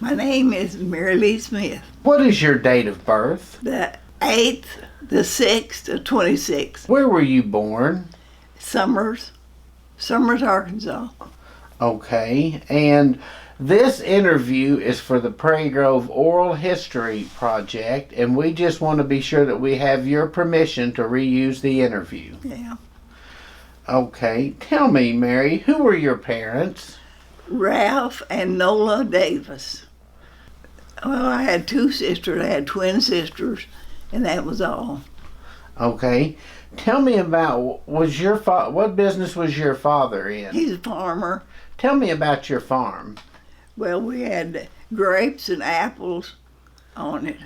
My name is Mary Lee Smith. What is your date of birth? The 8th, the 6th of 26. Where were you born? Summers, Arkansas. Okay, and this interview is for the Prairie Grove Oral History Project, and we just want to be sure that we have your permission to reuse the interview. Yeah. Okay, tell me, Mary, who were your parents? Ralph and Nola Davis. Well, I had two sisters. I had twin sisters, and that was all. Okay, tell me about, what business was your father in? He's a farmer. Tell me about your farm. Well, we had grapes and apples on it.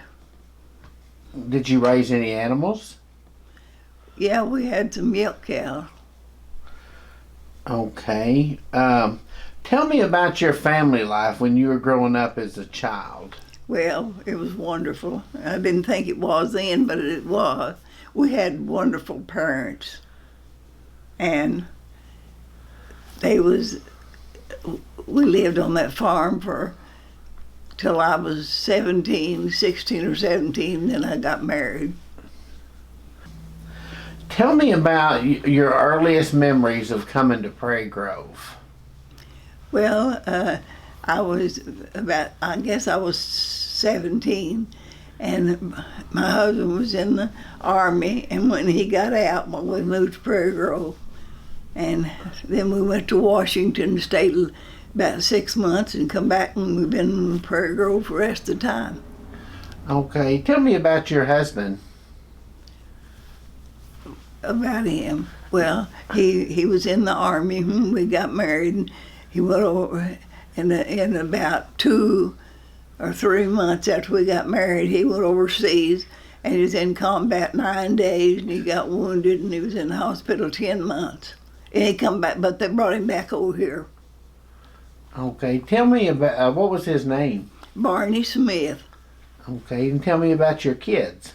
Did you raise any animals? Yeah, we had some milk cows. Okay. Tell me about your family life when you were growing up as a child. Well, it was wonderful. I didn't think it was then, but it was. We had wonderful parents. And we lived on that farm till I was 16 or 17, then I got married. Tell me about your earliest memories of coming to Prairie Grove. Well, I guess I was 17, and my husband was in the Army, and when he got out, we moved to Prairie Grove. And then we went to Washington, stayed about 6 months, and come back, and we've been in Prairie Grove for the rest of the time. Okay, tell me about your husband. About him. Well, he was in the Army when we got married, and he went over, in about 2 or 3 months after we got married, he went overseas, and he was in combat 9 days, and he got wounded, and he was in the hospital 10 months. And he come back, but they brought him back over here. Okay, tell me about, what was his name? Barney Smith. Okay, and tell me about your kids.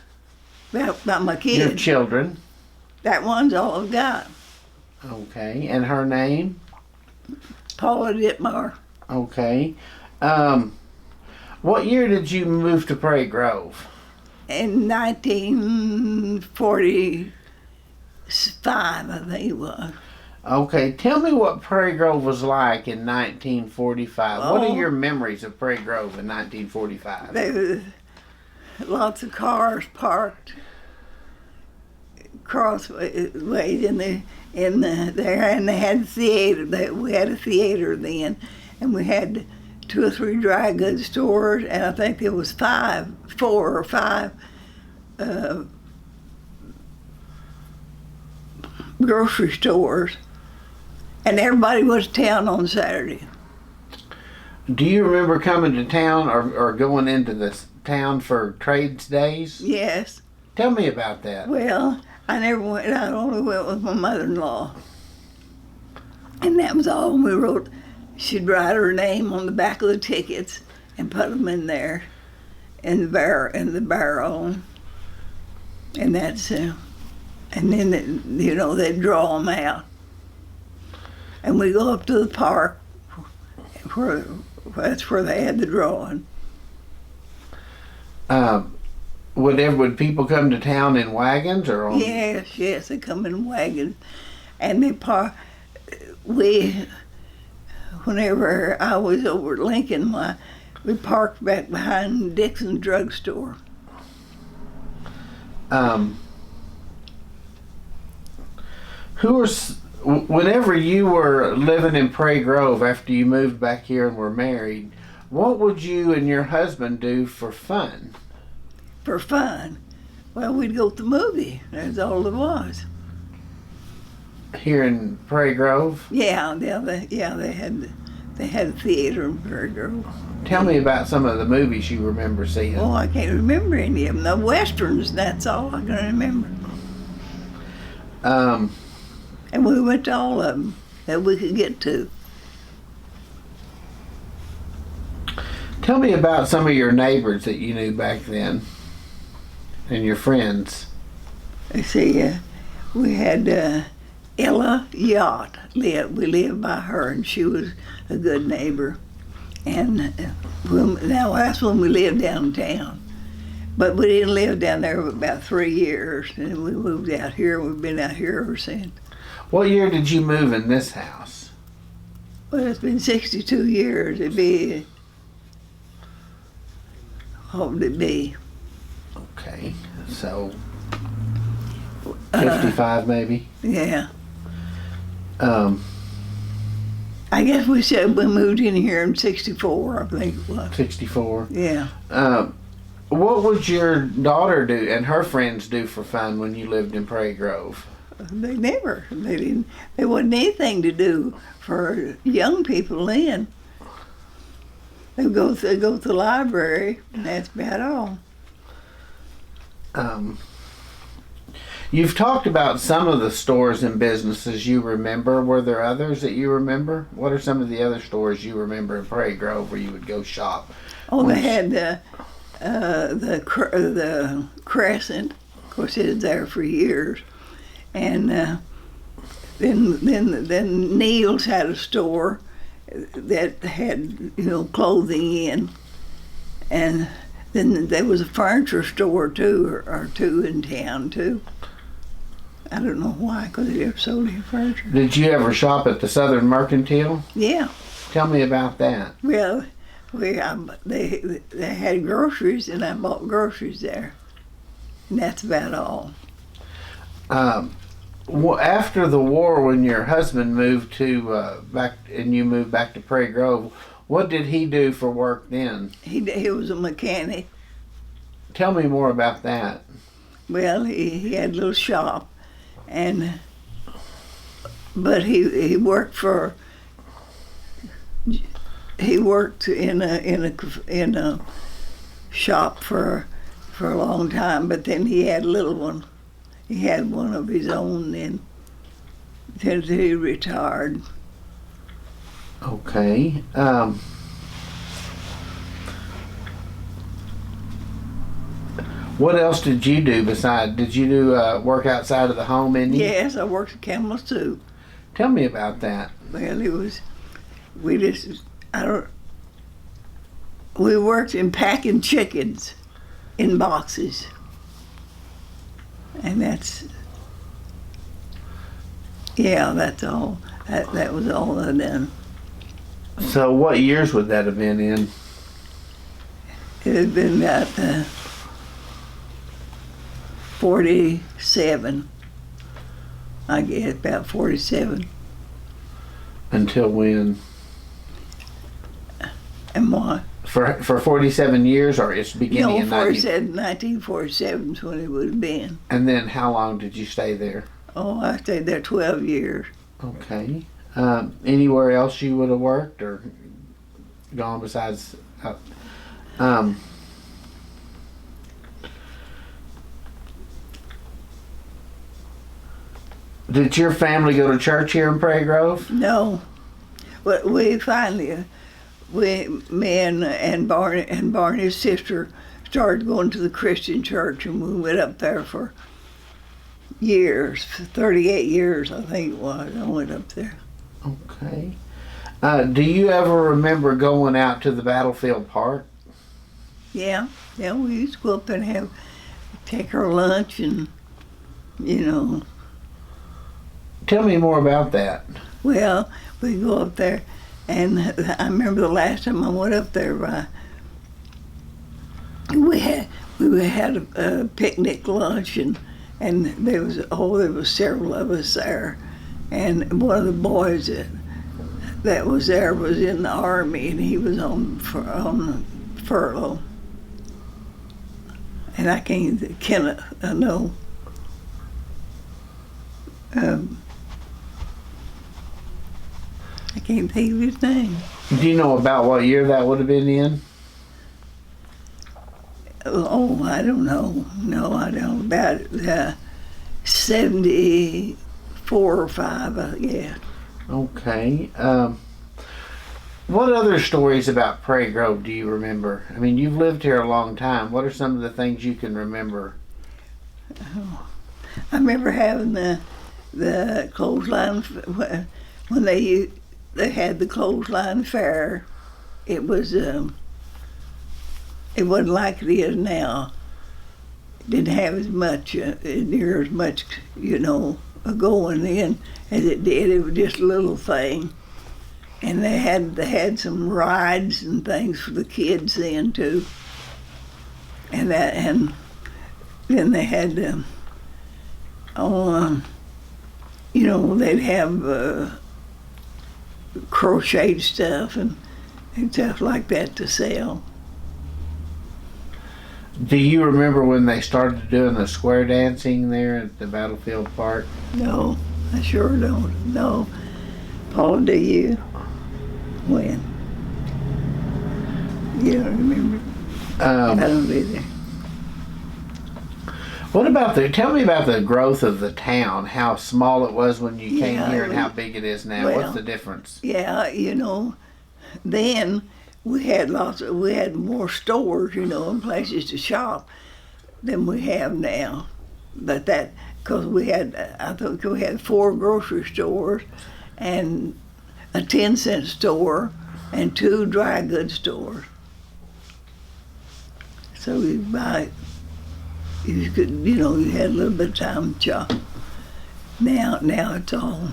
About my kids. Your children. That one's all I've got. Okay, and her name? Paula Ditmar. Okay. What year did you move to Prairie Grove? In 1945, I think it was. Okay, tell me what Prairie Grove was like in 1945. What are your memories of Prairie Grove in 1945? There was lots of cars parked crossways there, and they had theater. We had a theater then, and we had 2 or 3 dry goods stores, and I think there was 4 or 5 grocery stores, and everybody was to town on Saturday. Do you remember coming to town or going into the town for trades days? Yes. Tell me about that. Well, I never went. I only went with my mother-in-law, and that was all. And we wrote. She'd write her name on the back of the tickets and put them in there, in the barrel, and that's. And then they'd draw them out, and we go up to the park, that's where they had the drawing. Would people come to town in wagons or on? Yes, they come in wagons, and whenever I was over at Lincoln, we parked back behind Dixon's drugstore. Whenever you were living in Prairie Grove after you moved back here and were married, what would you and your husband do for fun? For fun? Well, we'd go to the movie. That's all it was. Here in Prairie Grove? Yeah, they had a theater in Prairie Grove. Tell me about some of the movies you remember seeing. Oh, I can't remember any of them. The westerns, that's all I can remember. And we went to all of them that we could get to. Tell me about some of your neighbors that you knew back then and your friends. See, we had Ella Yacht. We lived by her, and she was a good neighbor. And now that's when we lived downtown. But we didn't live down there for about 3 years. And we moved out here. We've been out here ever since. What year did you move in this house? Well, it's been 62 years. It'd be, what would it be? Okay, so 55 maybe? Yeah. Um, I guess we said we moved in here in 64, I think it was. 64. Yeah. What would your daughter do and her friends do for fun when you lived in Prairie Grove? They didn't, there wasn't anything to do for young people then. They go to the library, and that's about all. You've talked about some of the stores and businesses you remember. Were there others that you remember? What are some of the other stores you remember in Prairie Grove where you would go shop? Oh, they had the Crescent. Of course, it was there for years. And then Neil's had a store that had, clothing in. And then there was a furniture store too, or two in town too. I don't know why, because they never sold any furniture. Did you ever shop at the Southern Mercantile? Yeah. Tell me about that. Well, they had groceries, and I bought groceries there. And that's about all. After the war, when your husband moved to you moved back to Prairie Grove, what did he do for work then? He was a mechanic. Tell me more about that. Well, he had a little shop, but he worked in a shop for a long time. But then he had a little one. He had one of his own then until he retired. Okay. What else did you do did you do work outside of the home, Indy? Yes, I worked at Campbell's too. Tell me about that. Well, we worked in packing chickens in boxes. And that's all. That was all I done. So what years would that have been in? It had been about 47, I guess, about 47. Until when? And what? For 47 years, or it's beginning in 1947 is when it would have been. And then how long did you stay there? Oh, I stayed there 12 years. Okay. Anywhere else you would have worked or gone besides? Did your family go to church here in Prairie Grove? No. But we finally, me and Barney's sister started going to the Christian church, and we went up there for years, 38 years I think it was. I went up there. Okay. Do you ever remember going out to the Battlefield Park? Yeah, we used to go up there and take our lunch and, Tell me more about that. Well, we go up there, and I remember the last time I went up there, we had a picnic lunch, and there was several of us there, and one of the boys that was there was in the Army, and he was on furlough, and I can't know. I can't think of his name. Do you know about what year that would have been in? Oh, I don't know. No, I don't. About 74 or 5, I guess. Okay. What other stories about Prairie Grove do you remember? I mean, you've lived here a long time. What are some of the things you can remember? Oh, I remember having the clothesline when they had the clothesline fair, it was it wasn't like it is now. It didn't have as much near as much going in as it did. It was just a little thing, and they had some rides and things for the kids then too, and then they had they'd have crocheted stuff and stuff like that to sell. Do you remember when they started doing the square dancing there at the Battlefield Park? No, I sure don't. No. Paula, do you? When? You don't remember? I don't either. Tell me about the growth of the town, how small it was when you came here and how big it is now. Well, what's the difference? Yeah, then we had more stores, and places to shop than we have now. But because I think we had 4 grocery stores and a 10-cent store and 2 dry goods stores. So you could, you had a little bit of time to shop. Now it's all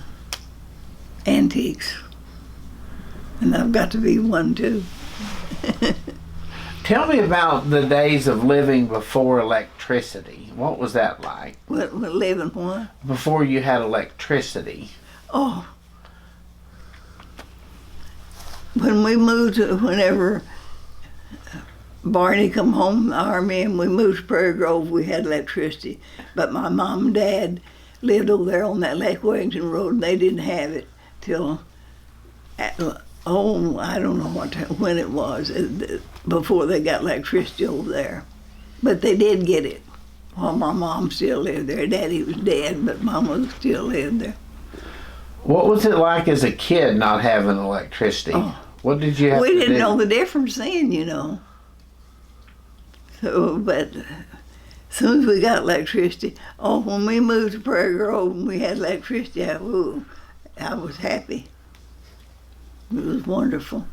antiques. And I've got to be one too. Tell me about the days of living before electricity. What was that like? What living what? Before you had electricity. Oh. Whenever Barney come home from the Army and we moved to Prairie Grove, we had electricity. But my mom and dad lived over there on that Lake Wellington Road, and they didn't have it till, I don't know when it was, before they got electricity over there. But they did get it while my mom still lived there. Daddy was dead, but Mama still lived there. What was it like as a kid not having electricity? Oh. What did you have to do? We didn't know the difference then, So, but as soon as we got electricity, when we moved to Prairie Grove and we had electricity, I was happy. It was wonderful.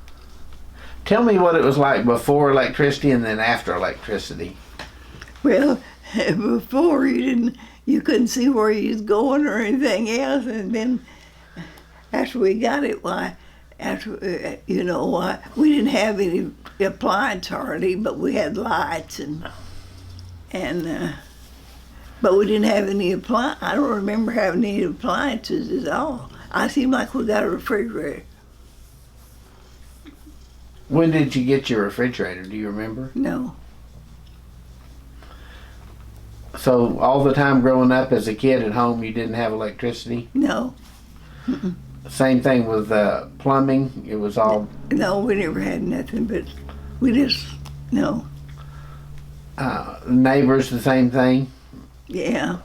Tell me what it was like before electricity and then after electricity. Well, before you couldn't see where you was going or anything else, and then after we got it, we didn't have any appliance hardly, but we had lights but we didn't have any I don't remember having any appliances at all. I seem like we got a refrigerator. When did you get your refrigerator? Do you remember? No. So all the time growing up as a kid at home, you didn't have electricity? No. Mm-mm. Same thing with plumbing. It was all. No, we never had nothing, but we just no. Neighbors, the same thing. Yeah.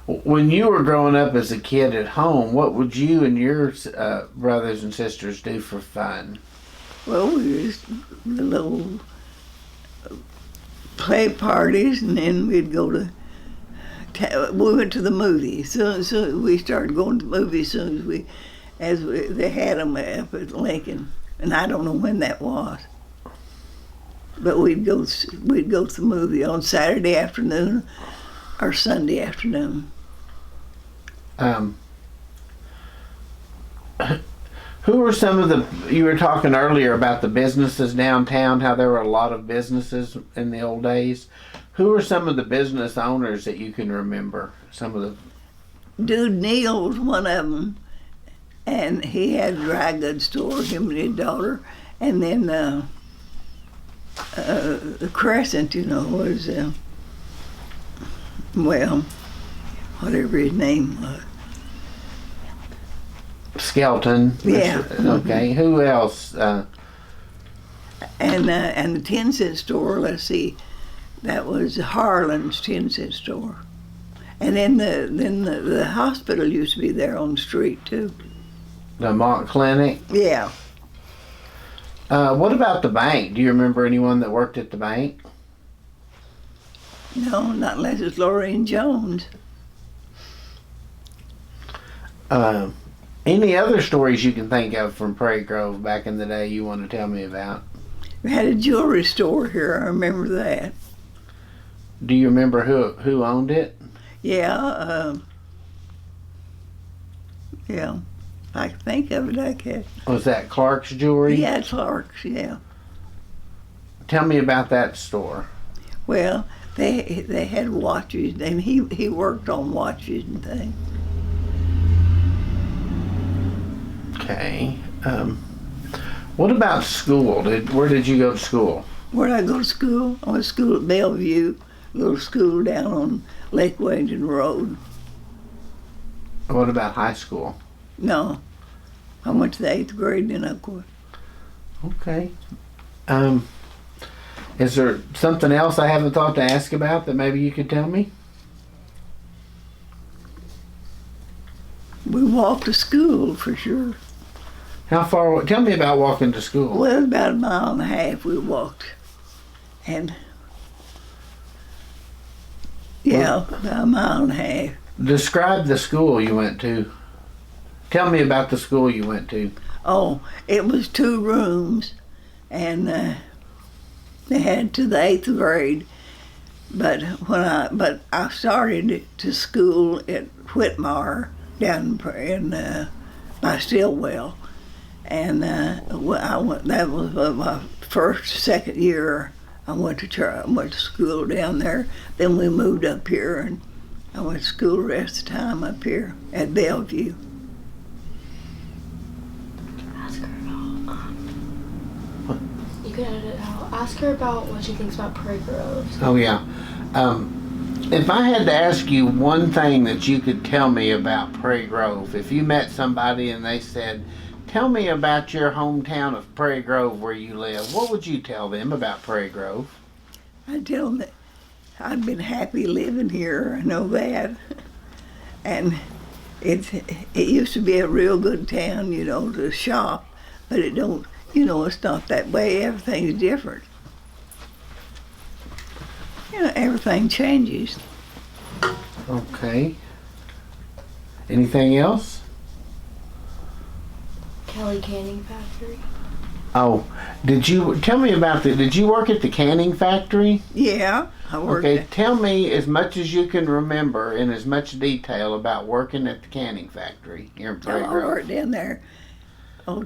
When you were growing up as a kid at home, what would you and your brothers and sisters do for fun? Well, we used the little play parties, and then we'd go to. We went to the movies. So we started going to the movies soon as they had them up at Lincoln, and I don't know when that was. But we'd go to the movie on Saturday afternoon or Sunday afternoon. Who were some of you were talking earlier about the businesses downtown, how there were a lot of businesses in the old days. Who were some of the business owners that you can remember? Dude Neal was one of them, and he had a dry goods store, him and his daughter, and then the Crescent, was, whatever his name was. Skelton. Yeah. Okay. Who else? And the 10-cent store, let's see, that was Harlan's 10-cent store. And then the hospital used to be there on the street too. The Mont Clinic? Yeah. What about the bank? Do you remember anyone that worked at the bank? No, not unless it's Lorraine Jones. Any other stories you can think of from Prairie Grove back in the day you want to tell me about? We had a jewelry store here. I remember that. Do you remember who owned it? Yeah. Yeah. I can think of it. I can. Was that Clark's Jewelry? Yeah, Clark's. Yeah. Tell me about that store. Well, they had watches, and he worked on watches and things. Okay. What about school? Where did you go to school? Where did I go to school? I went to school at Bellevue. Go to school down on Lake Wellington Road. What about high school? No, I went to the 8th grade, then I quit. Okay. Is there something else I haven't thought to ask about that maybe you could tell me? We walked to school for sure. How far? Tell me about walking to school. Well, it was about a mile and a half we walked. And yeah, about a mile and a half. Describe the school you went to. Tell me about the school you went to. Oh, it was 2 rooms, and they had to the 8th grade. But I started to school at Whitmar down in by Stillwell, and I went. That was my second year. I went to school down there. Then we moved up here, and I went to school the rest of the time up here at Bellevue. Ask her about. You can edit it out. Ask her about what she thinks about Prairie Grove. Oh yeah. If I had to ask you one thing that you could tell me about Prairie Grove, if you met somebody and they said, "Tell me about your hometown of Prairie Grove where you live," what would you tell them about Prairie Grove? I'd tell them that I've been happy living here. I know that, and it used to be a real good town, to shop, but it don't. It's not that way. Everything's different. Everything changes. Okay. Anything else? Kelly Canning Factory. Oh, did you tell me about did you work at the canning factory? Yeah, I worked. Okay, tell me as much as you can remember in as much detail about working at the canning factory here in Prairie I Grove. worked down there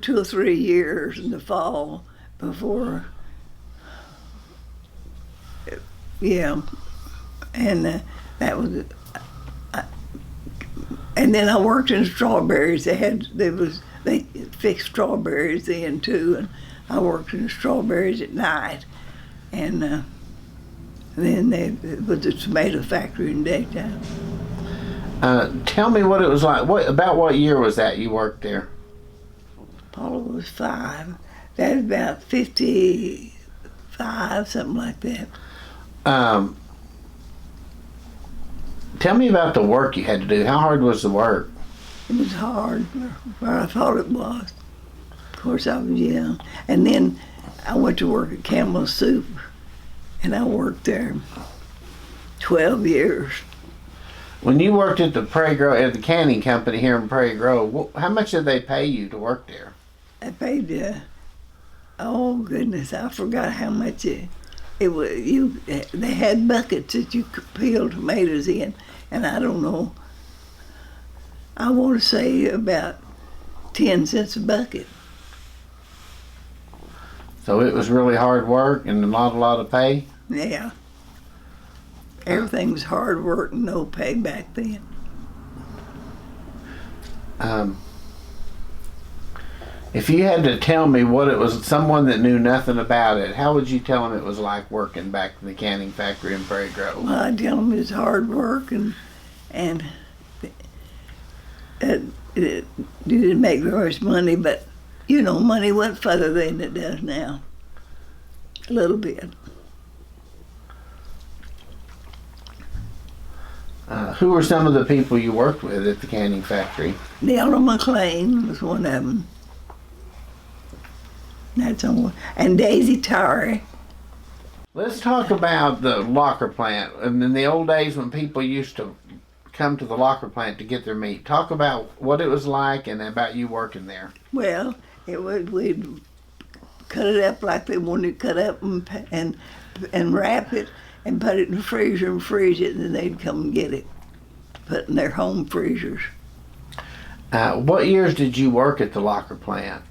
2 or 3 years in the fall before. Yeah, and that was. And then I worked in strawberries. They fixed strawberries then too, and I worked in strawberries at night, and then it was a tomato factory in daytime. Tell me what it was like. What year was that you worked there? Paula was 5. That was about 55, something like that. Tell me about the work you had to do. How hard was the work? It was hard, but I thought it was. Of course, I was young. And then I went to work at Campbell's Soup, and I worked there 12 years. When you worked at the Prairie Grove, at the canning company here in Prairie Grove, how much did they pay you to work there? I paid, oh goodness, I forgot how much it was. They had buckets that you could peel tomatoes in, and I don't know. I want to say about 10 cents a bucket. So it was really hard work and not a lot of pay? Yeah. Everything was hard work and no pay back then. If you had to tell me what it was, someone that knew nothing about it, how would you tell them it was like working back in the canning factory in Prairie Grove? Well, I'd tell them it's hard work and it didn't make very much money, but money went further than it does now. A little bit. Who were some of the people you worked with at the canning factory? Nella McLean was one of them. That's on, and Daisy Tari. Let's talk about the locker plant. And in the old days when people used to come to the locker plant to get their meat. Talk about what it was like and about you working there. Well, we'd cut it up like they wanted to cut up and wrap it and put it in the freezer and freeze it, and then they'd come and get it, put in their home freezers. What years did you work at the locker plant?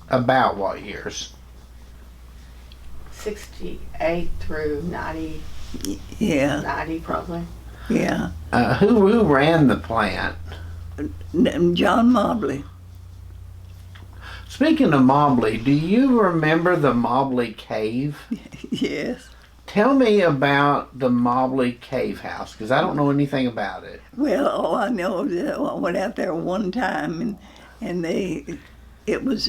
About what years? 68 through 90, Yeah, 90 probably. yeah. Who ran the plant? John Mobley. Speaking of Mobley, do you remember the Mobley Cave? Yes. Tell me about the Mobley Cave House, because I don't know anything about it. Well, all I know is that I went out there one time, and it was,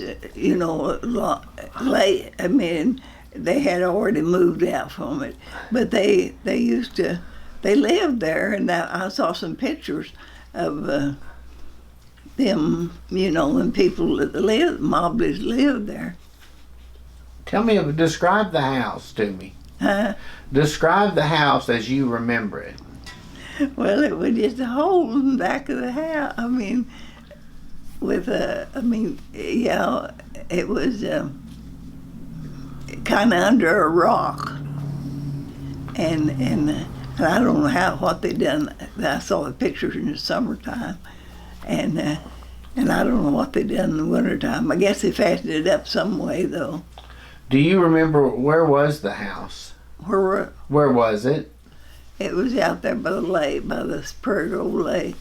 late. I mean, they had already moved out from it, but they lived there, and I saw some pictures of them, and people that Mobleys lived there. Describe the house to me. Huh? Describe the house as you remember it. Well, it was just a hole in the back of the house. I mean, it was kind of under a rock, and I don't know what they done. I saw the pictures in the summertime, and I don't know what they done in the wintertime. I guess they fastened it up some way though. Do you remember where was the house? Where was it? it was out there by the lake, by the Prairie lake.